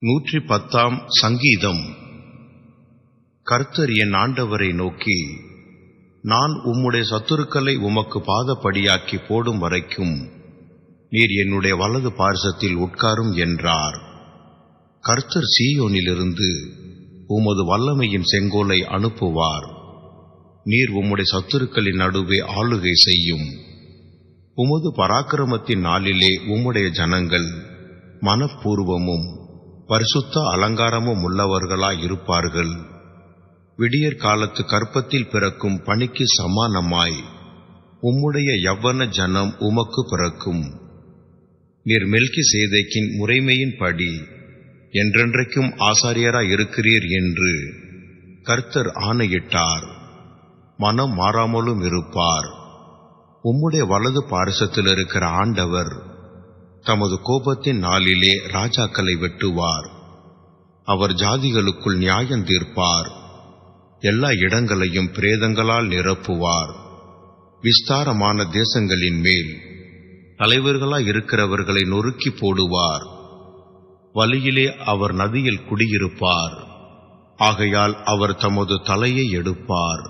110 சங்கீதம். கர்த்தர் என் ஆண்டவரை நோக்கி, நான் உம்முடைய சத்துருக்களை உமக்கு பாதப்படியாக்கி போடும் வரைக்கும் நீர் என்னுடைய வலது பார்சத்தில் உட்காரும் என்றார். கர்த்தர் சீயோனிலிருந்து உமது வல்லமையின் செங்கோலை அனுப்புவார். நீர் உம்முடைய சத்துருக்களின் நடுவே ஆளுகை செய்யும். உமது பராக்கிரமத்தின் நாளிலே உம்முடைய ஜனங்கள் மனப்பூர்வமும் பரிசுத்த அலங்காரமும் உள்ளவர்களாயிருப்பார்கள். விடியற் காலத்து கற்பத்தில் பிறக்கும் பனிக்கு சமானமாய் உம்முடைய யவ்வன ஜனம் உமக்கு பிறக்கும். நீர் மெல்கிசேதேக்கின் முறைமையின்படி என்றென்றைக்கும் ஆசாரியராயிருக்கிறீர் என்று கர்த்தர் ஆணையிட்டார். மனம் மாறாமலும் இருப்பார். உம்முடைய வலது பார்சத்தில் இருக்கிற ஆண்டவர் தமது கோபத்தின் நாளிலே ராஜாக்களை வெட்டுவார். அவர் ஜாதிகளுக்குள் நியாயம் தீர்ப்பார். எல்லா இடங்களையும் பிரேதங்களால் நிரப்புவார். விஸ்தாரமான தேசங்களின் மேல் தலைவர்களாயிருக்கிறவர்களை நொறுக்கி போடுவார். வழியிலே அவர் நதியில் குடியிருப்பார். ஆகையால் அவர் தமது தலையை எடுப்பார்.